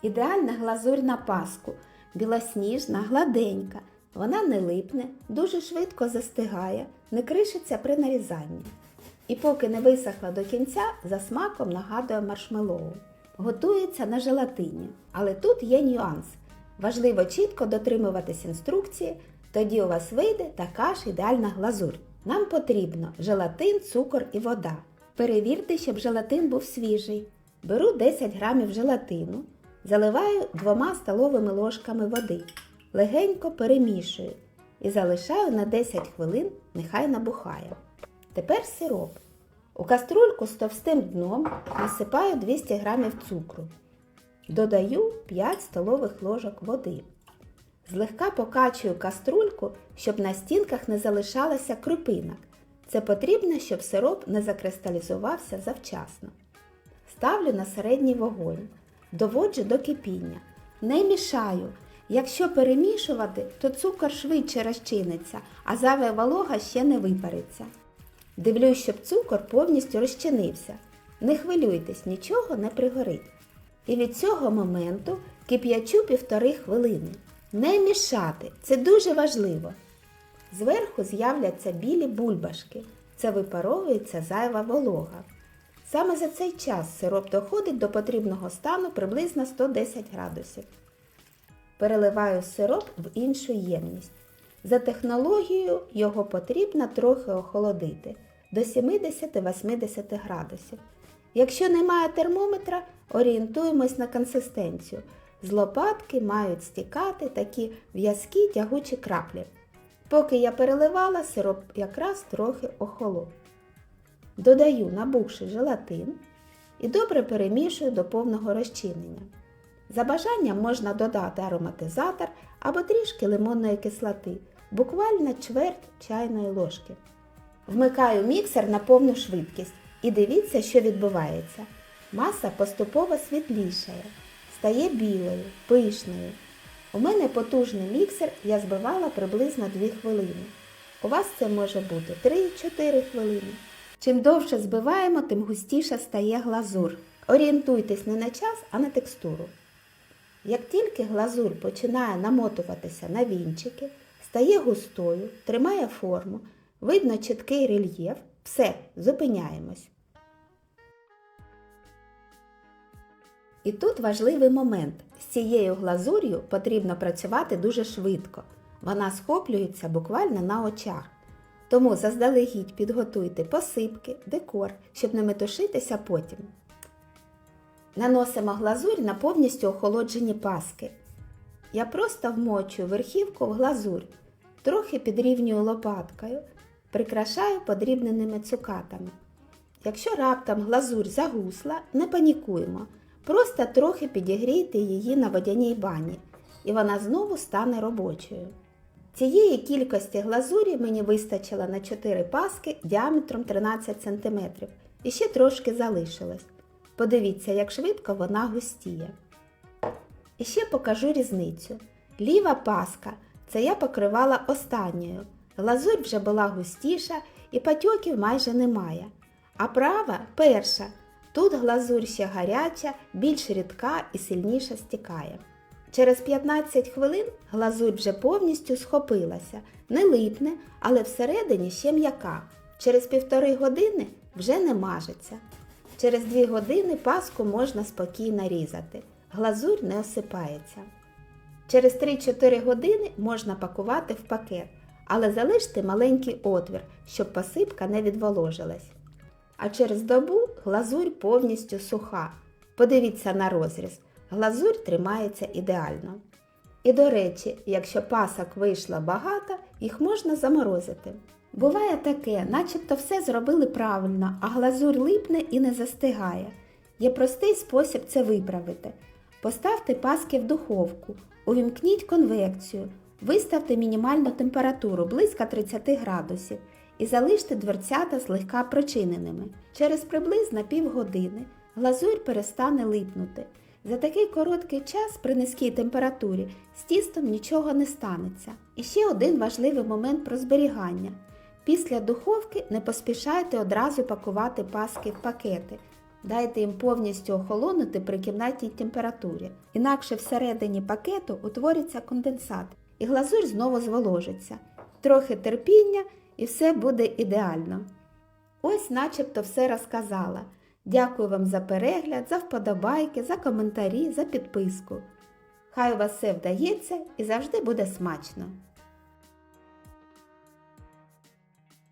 Ідеальна глазурь на паску. Білосніжна, гладенька. Вона не липне, дуже швидко застигає, не кришиться при нарізанні. І поки не висохла до кінця, за смаком нагадує маршмеллоу. Готується на желатині. Але тут є нюанс. Важливо чітко дотримуватись інструкції, тоді у вас вийде така ж ідеальна глазурь. Нам потрібно желатин, цукор і вода. Перевірте, щоб желатин був свіжий. Беру 10 грамів желатину, заливаю 2 столовими ложками води, легенько перемішую і залишаю на 10 хвилин, нехай набухає. Тепер сироп. У каструльку з товстим дном насипаю 200 грамів цукру. Додаю 5 столових ложок води. Злегка покачую каструльку, щоб на стінках не залишалося крупинок. Це потрібно, щоб сироп не закристалізувався завчасно. Ставлю на середній вогонь. Доводжу до кипіння. Не мішаю. Якщо перемішувати, то цукор швидше розчиниться, а зайва волога ще не випариться. Дивлюсь, щоб цукор повністю розчинився. Не хвилюйтесь, нічого не пригорить. І від цього моменту кип'ячу 1,5 хвилини. Не мішати, це дуже важливо. Зверху з'являться білі бульбашки. Це випаровується зайва волога. Саме за цей час сироп доходить до потрібного стану приблизно 110 градусів. Переливаю сироп в іншу ємність. За технологією його потрібно трохи охолодити до 70-80 градусів. Якщо немає термометра, орієнтуємось на консистенцію. З лопатки мають стікати такі в'язкі тягучі краплі. Поки я переливала, сироп якраз трохи охолов. Додаю набухший желатин і добре перемішую до повного розчинення. За бажанням можна додати ароматизатор або трішки лимонної кислоти, буквально чверть чайної ложки. Вмикаю міксер на повну швидкість і дивіться, що відбувається. Маса поступово світлішає, стає білою, пишною. У мене потужний міксер, я збивала приблизно 2 хвилини. У вас це може бути 3-4 хвилини. Чим довше збиваємо, тим густіше стає глазур. Орієнтуйтесь не на час, а на текстуру. Як тільки глазур починає намотуватися на вінчики, стає густою, тримає форму, видно чіткий рельєф, все, зупиняємось. І тут важливий момент. З цією глазур'ю потрібно працювати дуже швидко. Вона схоплюється буквально на очах. Тому заздалегідь підготуйте посипки, декор, щоб не метушитися потім. Наносимо глазурь на повністю охолоджені паски. Я просто вмочую верхівку в глазурь, трохи підрівнюю лопаткою, прикрашаю подрібненими цукатами. Якщо раптом глазурь загусла, не панікуємо. Просто трохи підігрійте її на водяній бані, і вона знову стане робочою. Цієї кількості глазурі мені вистачило на 4 паски діаметром 13 см. І ще трошки залишилось. Подивіться, як швидко вона густіє. І ще покажу різницю. Ліва паска – це я покривала останньою. Глазурь вже була густіша і патьоків майже немає. А права – перша. Тут глазурь ще гаряча, більш рідка і сильніше стікає. Через 15 хвилин глазурь вже повністю схопилася, не липне, але всередині ще м'яка. Через 1,5 години вже не мажеться. Через 2 години паску можна спокійно різати. Глазурь не осипається. Через 3-4 години можна пакувати в пакет, але залиште маленький отвір, щоб посипка не відволожилась. А через добу глазурь повністю суха. Подивіться на розріз. Глазурь тримається ідеально. І до речі, якщо пасок вийшло багато, їх можна заморозити. Буває таке, начебто все зробили правильно, а глазурь липне і не застигає. Є простий спосіб це виправити. Поставте паски в духовку, увімкніть конвекцію, виставте мінімальну температуру близько 30 градусів і залиште дверцята злегка прочиненими. Через приблизно півгодини глазурь перестане липнути. За такий короткий час при низькій температурі з тістом нічого не станеться. І ще один важливий момент про зберігання. Після духовки не поспішайте одразу пакувати паски в пакети. Дайте їм повністю охолонути при кімнатній температурі. Інакше всередині пакету утвориться конденсат і глазурь знову зволожиться. Трохи терпіння і все буде ідеально. Ось начебто все розказала. Дякую вам за перегляд, за вподобайки, за коментарі, за підписку. Хай у вас все вдається і завжди буде смачно!